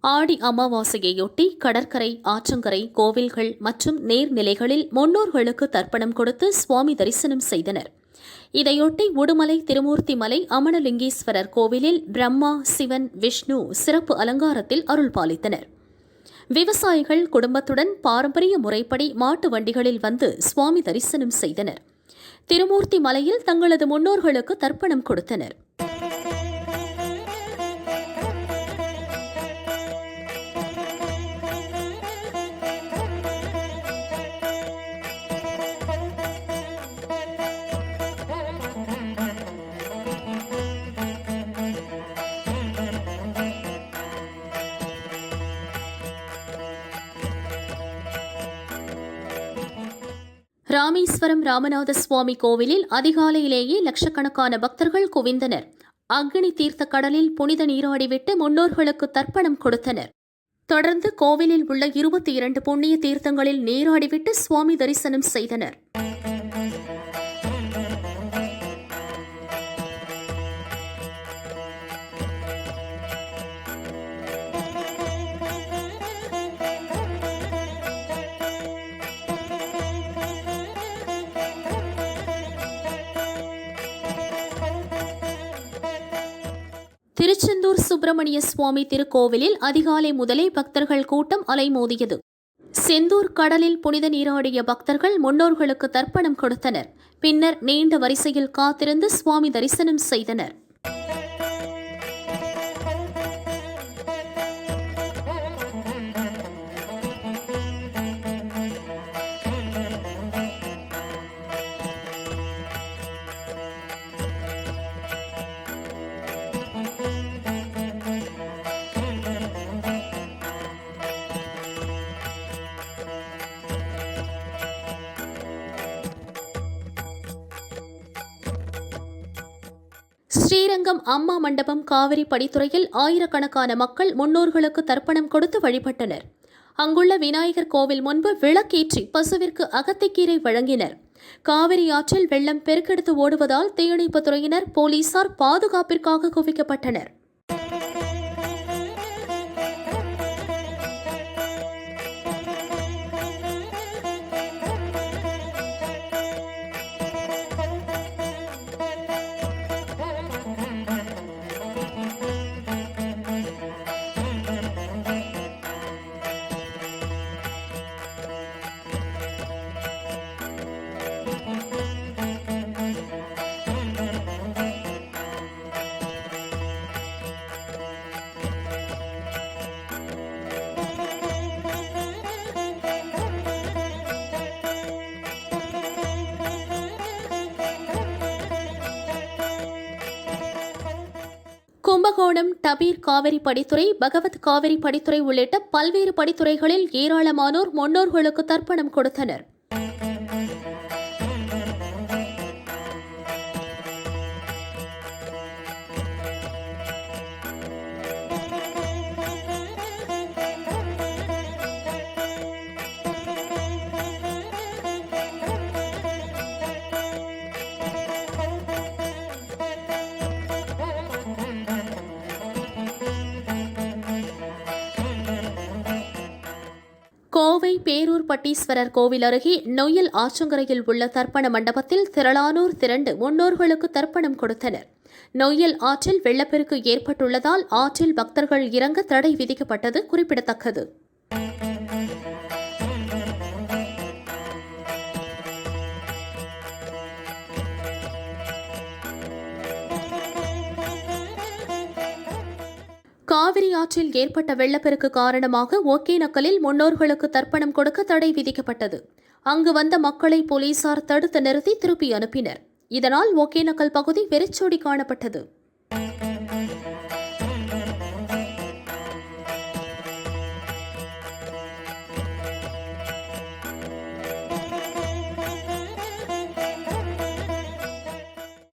ஆடி அமாவாசையையொட்டி கடற்கரை, ஆற்றங்கரை, கோவில்கள் மற்றும் நீர்நிலைகளில் முன்னோர்களுக்கு தர்ப்பணம் கொடுத்து சுவாமி தரிசனம் செய்தனர். இதையொட்டி உடுமலை திருமூர்த்திமலை அமனலிங்கேஸ்வரர் கோவிலில் பிரம்மா, சிவன், விஷ்ணு சிறப்பு அலங்காரத்தில் அருள் பாலித்தனர். விவசாயிகள் குடும்பத்துடன் பாரம்பரிய முறைப்படி மாட்டு வண்டிகளில் வந்து சுவாமி தரிசனம் செய்தனர். திருமூர்த்தி மலையில் தங்களது முன்னோர்களுக்கு தர்ப்பணம் கொடுத்தனர். ராமேஸ்வரம் ராமநாத சுவாமி கோவிலில் அதிகாலையிலேயே லட்சக்கணக்கான பக்தர்கள் குவிந்தனர். அக்னி தீர்த்த கடலில் புனித நீராடிவிட்டு முன்னோர்களுக்கு தர்ப்பணம் கொடுத்தனர். தொடர்ந்து கோவிலில் உள்ள 22 புண்ணிய தீர்த்தங்களில் நீராடிவிட்டு சுவாமி தரிசனம் செய்தனர். திருச்செந்தூர் சுப்பிரமணிய சுவாமி திருக்கோவிலில் அதிகாலை முதலே பக்தர்கள் கூட்டம் அலைமோதியது. செந்தூர் கடலில் புனித நீராடிய பக்தர்கள் முன்னோர்களுக்கு தர்ப்பணம் கொடுத்தனர். பின்னர் நீண்ட வரிசையில் காத்திருந்து சுவாமி தரிசனம் செய்தனர். ஸ்ரீரங்கம் அம்மா மண்டபம் காவிரி படித்துறையில் ஆயிரக்கணக்கான மக்கள் முன்னோர்களுக்கு தர்ப்பணம் கொடுத்து வழிபட்டனர். அங்குள்ள விநாயகர் கோவில் முன்பு விளக்கேற்றி பசுவிற்கு அகத்திக்கீரை வழங்கினர். காவிரி ஆற்றில் வெள்ளம் பெருக்கெடுத்து ஓடுவதால் தீயணைப்புத் துறையினர், போலீசார் பாதுகாப்பிற்காக குவிக்கப்பட்டனர். கும்பகோணம் டபீர் காவிரி படித்துறை, பகவத் காவிரி படித்துறை உள்ளிட்ட பல்வேறு படித்துறைகளில் ஏராளமானோர் முன்னோர்களுக்கு தர்ப்பணம் கொடுத்தனர். கோவை பேரூர் பட்டீஸ்வரர் கோவில் அருகே நொய்யல் ஆற்றங்கரையில் உள்ள தர்ப்பண மண்டபத்தில் திரளானோர் திரண்டு முன்னோர்களுக்கு தர்ப்பணம் கொடுத்தனர். நொய்யல் ஆற்றில் வெள்ளப்பெருக்கு ஏற்பட்டுள்ளதால் ஆற்றில் பக்தர்கள் இறங்க தடை விதிக்கப்பட்டது குறிப்பிடத்தக்கது. காவிரி ஆற்றில் ஏற்பட்ட வெள்ளப்பெருக்கு காரணமாக ஒகேனக்கலில் முன்னோர்களுக்கு தர்ப்பணம் கொடுக்க தடை விதிக்கப்பட்டது. அங்கு வந்த மக்களை போலீசார் தடுத்து நிறுத்தி திருப்பி அனுப்பினர். இதனால் ஒகேனக்கல் பகுதி வெறிச்சோடி காணப்பட்டது.